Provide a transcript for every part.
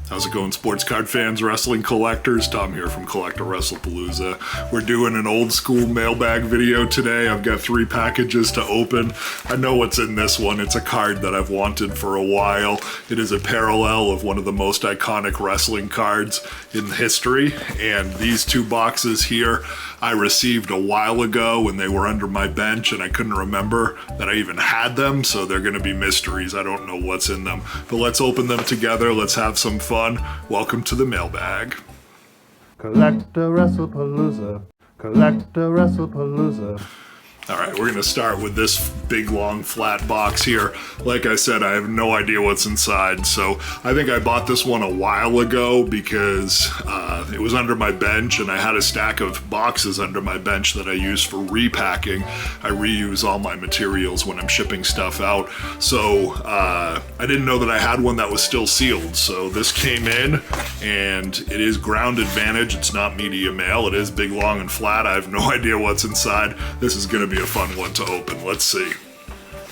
How's it going, sports card fans, wrestling collectors? Tom here from CollectAWrestlePalooza. We're doing an old school mailbag video today. I've got 3 packages to open. I know what's in this one. It's a card that I've wanted for a while. It is a parallel of one of the most iconic wrestling cards in history. And these 2 boxes here I received a while ago when they were under my bench and I couldn't remember that I even had them, so they're gonna be mysteries. I don't know what's in them. But let's open them together. Let's have some fun. Welcome to the mailbag. CollectAWrestlePalooza. CollectAWrestlePalooza. All right, we're gonna start with this big, long, flat box here. Like I said, I have no idea what's inside, so I think I bought this one a while ago because it was under my bench and I had a stack of boxes under my bench that I use for repacking. I reuse all my materials when I'm shipping stuff out, so I didn't know that I had one that was still sealed, so this came in, and it is ground advantage. It's not media mail. It is big, long, and flat. I have no idea what's inside. This is gonna be a fun one to open. Let's see.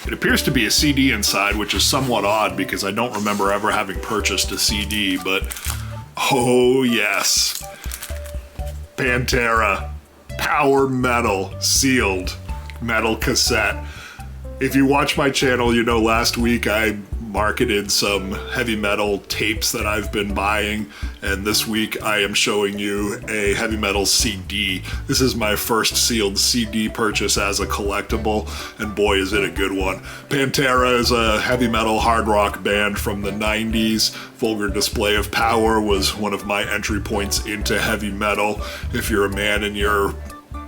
It appears to be a CD inside, which is somewhat odd because I don't remember ever having purchased a CD, but oh yes. Pantera, Power Metal, sealed metal cassette. If you watch my channel, you know last week I marketed some heavy metal tapes that I've been buying, and this week I am showing you a heavy metal CD. This is my first sealed CD purchase as a collectible, and boy is it a good one. Pantera is a heavy metal hard rock band from the 90s. Vulgar Display of Power was one of my entry points into heavy metal. If you're a man in your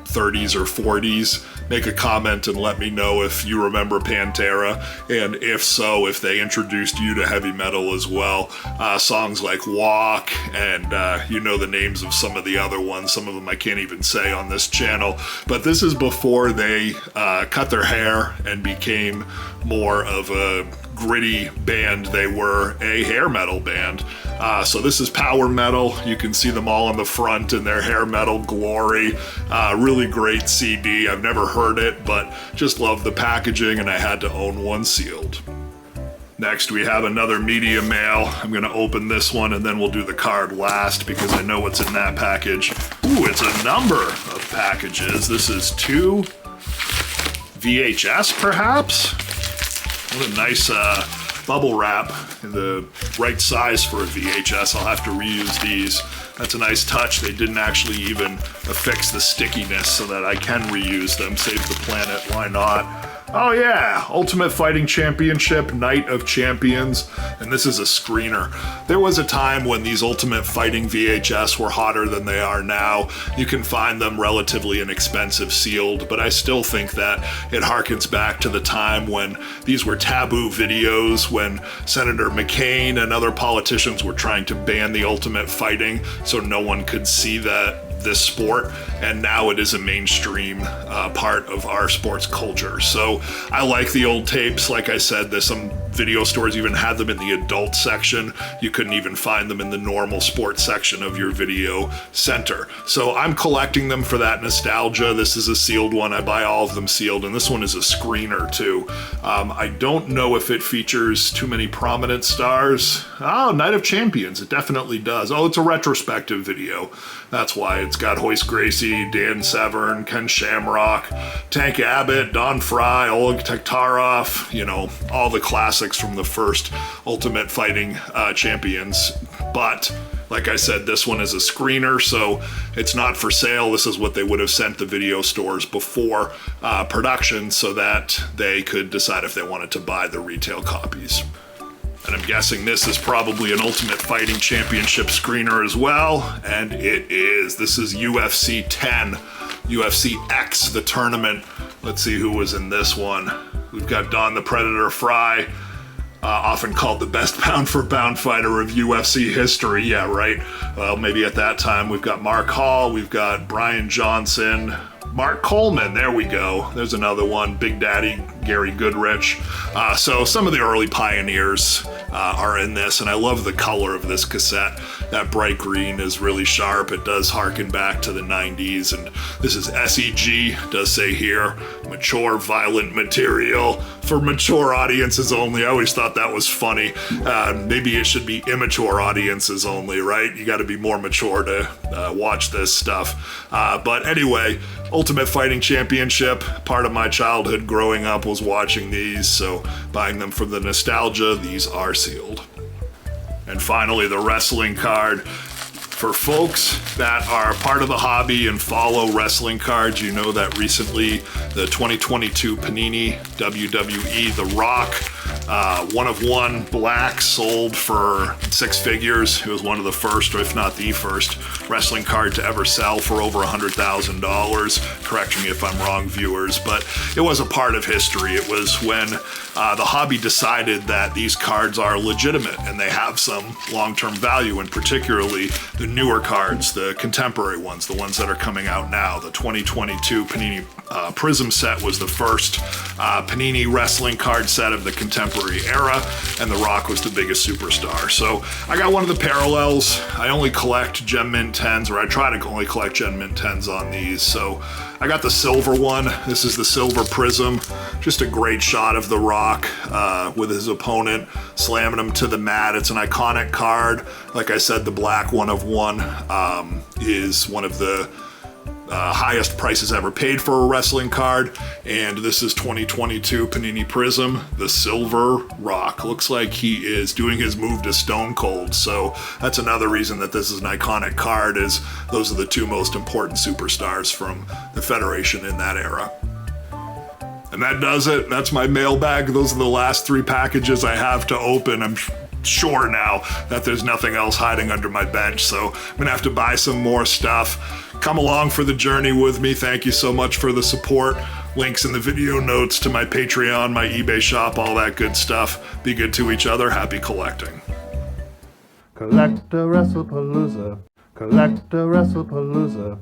30s or 40s, make a comment and let me know if you remember Pantera, and if so, if they introduced you to heavy metal as well. Songs like Walk, and you know the names of some of the other ones. Some of them I can't even say on this channel, but this is before they cut their hair and became more of a gritty band. They were a hair metal band. So this is Power Metal. You can see them all on the front in their hair metal glory. Really great CD. I've never heard it, but just love the packaging, and I had to own one sealed. Next, we have another media mail. I'm gonna open this one and then we'll do the card last because I know what's in that package. Ooh, it's a number of packages. This is 2 VHS, perhaps? What a nice bubble wrap in the right size for a VHS. I'll have to reuse these. That's a nice touch. They didn't actually even affix the stickiness so that I can reuse them. Save the planet, why not? Oh yeah, Ultimate Fighting Championship, Night of Champions, and this is a screener. There was a time when these Ultimate Fighting VHS were hotter than they are now. You can find them relatively inexpensive sealed, but I still think that it harkens back to the time when these were taboo videos, when Senator McCain and other politicians were trying to ban the Ultimate Fighting so no one could see this sport, and now it is a mainstream part of our sports culture. So I like the old tapes. Like I said, there's some video stores even had them in the adult section. You couldn't even find them in the normal sports section of your video center. So I'm collecting them for that nostalgia. This is a sealed one. I buy all of them sealed, and this one is a screener too. I don't know if it features too many prominent stars. Oh, Night of Champions, it definitely does. Oh, it's a retrospective video. That's why. It's got Hoist Gracie, Dan Severn, Ken Shamrock, Tank Abbott, Don Fry, Oleg Taktarov, you know, all the classics from the first Ultimate Fighting champions. But like I said, this one is a screener, so it's not for sale. This is what they would have sent the video stores before production so that they could decide if they wanted to buy the retail copies. And I'm guessing this is probably an Ultimate Fighting Championship screener as well, and it is. This is UFC 10, UFC X, the tournament. Let's see who was in this one. We've got Don the Predator Fry, often called the best pound-for-pound fighter of UFC history. Yeah, right. Well, maybe at that time. We've got Mark Hall, we've got Brian Johnson, Mark Coleman, there we go. There's another one, Big Daddy Gary Goodrich. So some of the early pioneers are in this, and I love the color of this cassette. That bright green is really sharp. It does harken back to the 90s, and this is SEG, does say here, mature violent material for mature audiences only. I always thought that was funny. Maybe it should be immature audiences only, right? You got to be more mature to watch this stuff. But anyway, Ultimate Fighting Championship, part of my childhood growing up was watching these, so buying them for the nostalgia. These are sealed. And finally, the wrestling card. For folks that are part of the hobby and follow wrestling cards, you know that recently the 2022 Panini WWE The Rock, 1/1 black, sold for 6 figures. It was one of the first, or if not the first, wrestling card to ever sell for over $100,000. Correct me if I'm wrong, viewers, but it was a part of history. It was when the hobby decided that these cards are legitimate and they have some long-term value, and particularly the newer cards, the contemporary ones, the ones that are coming out now. The 2022 Panini Prism set was the first Panini wrestling card set of the contemporary era, and The Rock was the biggest superstar. So I got one of the parallels. I only collect Gem Mint 10s, or I try to only collect Gem Mint 10s on these. So I got the silver one. This is the silver Prism. Just a great shot of The Rock with his opponent slamming him to the mat. It's an iconic card. Like I said, the black 1/1 is one of the highest prices ever paid for a wrestling card, and this is 2022 Panini Prism, the silver Rock. Looks like he is doing his move to Stone Cold, so that's another reason that this is an iconic card, is those are the two most important superstars from the Federation in that era. And that does it. That's my mailbag. Those are the last 3 packages I have to open. I'm sure now that there's nothing else hiding under my bench, so I'm gonna have to buy some more stuff. Come along for the journey with me. Thank you so much for the support. Links in the video notes to my Patreon, my eBay shop, all that good stuff. Be good to each other. Happy collecting. CollectAWrestlePalooza. CollectAWrestlePalooza.